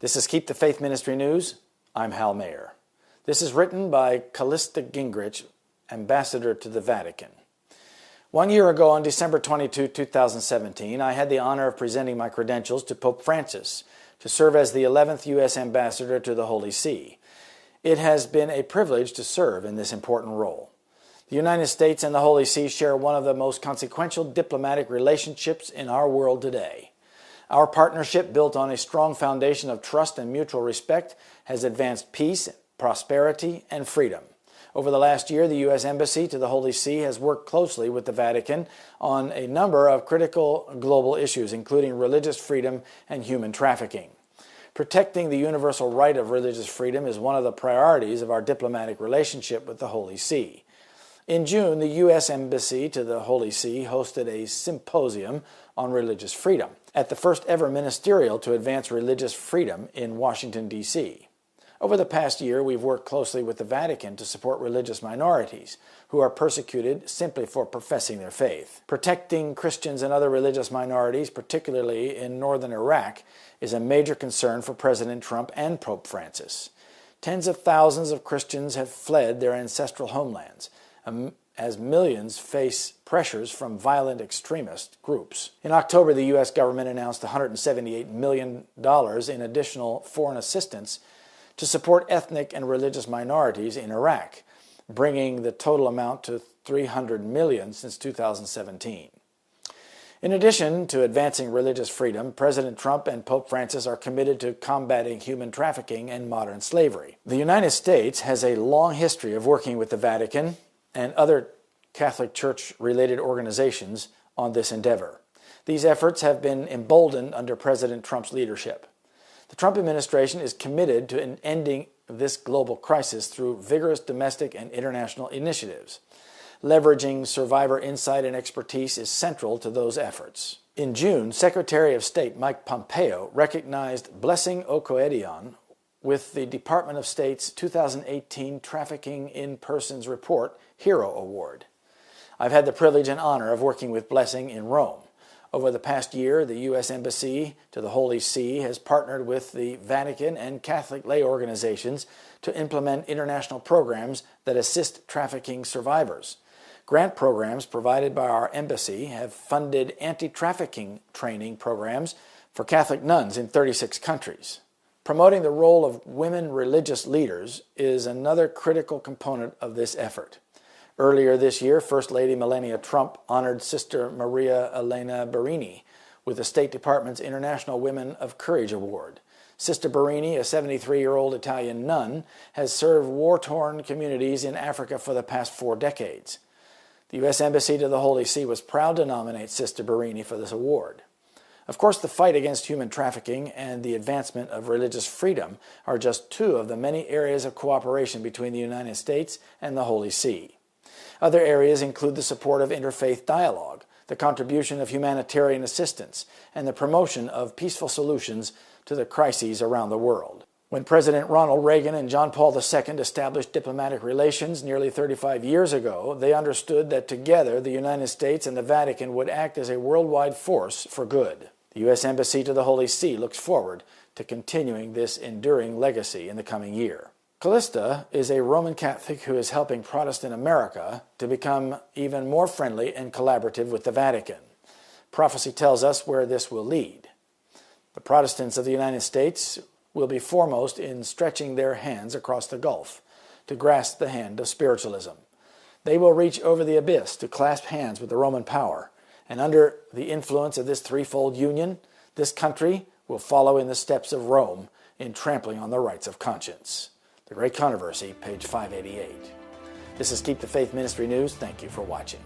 This is Keep the Faith Ministry News. I'm Hal Mayer. This is written by Callista Gingrich, Ambassador to the Vatican. 1 year ago, on December 22, 2017, I had the honor of presenting my credentials to Pope Francis to serve as the 11th U.S. Ambassador to the Holy See. It has been a privilege to serve in this important role. The United States and the Holy See share one of the most consequential diplomatic relationships in our world today. Our partnership, built on a strong foundation of trust and mutual respect, has advanced peace, prosperity, and freedom. Over the last year, the U.S. Embassy to the Holy See has worked closely with the Vatican on a number of critical global issues, including religious freedom and human trafficking. Protecting the universal right of religious freedom is one of the priorities of our diplomatic relationship with the Holy See. In June, the U.S. Embassy to the Holy See hosted a symposium on religious freedom, at the first ever ministerial to advance religious freedom in Washington, D.C. Over the past year, we've worked closely with the Vatican to support religious minorities who are persecuted simply for professing their faith. Protecting Christians and other religious minorities, particularly in northern Iraq, is a major concern for President Trump and Pope Francis. Tens of thousands of Christians have fled their ancestral homelands, as millions face pressures from violent extremist groups. In October, the U.S. government announced $178 million in additional foreign assistance to support ethnic and religious minorities in Iraq, bringing the total amount to $300 million since 2017. In addition to advancing religious freedom, President Trump and Pope Francis are committed to combating human trafficking and modern slavery. The United States has a long history of working with the Vatican and other Catholic Church-related organizations on this endeavor. These efforts have been emboldened under President Trump's leadership. The Trump administration is committed to ending this global crisis through vigorous domestic and international initiatives. Leveraging survivor insight and expertise is central to those efforts. In June, Secretary of State Mike Pompeo recognized Blessing Okoedion with the Department of State's 2018 Trafficking in Persons Report Hero Award. I've had the privilege and honor of working with Blessing in Rome. Over the past year, the U.S. Embassy to the Holy See has partnered with the Vatican and Catholic lay organizations to implement international programs that assist trafficking survivors. Grant programs provided by our embassy have funded anti-trafficking training programs for Catholic nuns in 36 countries. Promoting the role of women religious leaders is another critical component of this effort. Earlier this year, First Lady Melania Trump honored Sister Maria Elena Barini with the State Department's International Women of Courage Award. Sister Barini, a 73-year-old Italian nun, has served war-torn communities in Africa for the past 4 decades. The U.S. Embassy to the Holy See was proud to nominate Sister Barini for this award. Of course, the fight against human trafficking and the advancement of religious freedom are just 2 of the many areas of cooperation between the United States and the Holy See. Other areas include the support of interfaith dialogue, the contribution of humanitarian assistance, and the promotion of peaceful solutions to the crises around the world. When President Ronald Reagan and John Paul II established diplomatic relations nearly 35 years ago, they understood that together the United States and the Vatican would act as a worldwide force for good. The U.S. Embassy to the Holy See looks forward to continuing this enduring legacy in the coming year. Callista is a Roman Catholic who is helping Protestant America to become even more friendly and collaborative with the Vatican. Prophecy tells us where this will lead. The Protestants of the United States will be foremost in stretching their hands across the gulf to grasp the hand of spiritualism. They will reach over the abyss to clasp hands with the Roman power, and under the influence of this threefold union, this country will follow in the steps of Rome in trampling on the rights of conscience. The Great Controversy, page 588. This is Keep the Faith Ministry News. Thank you for watching.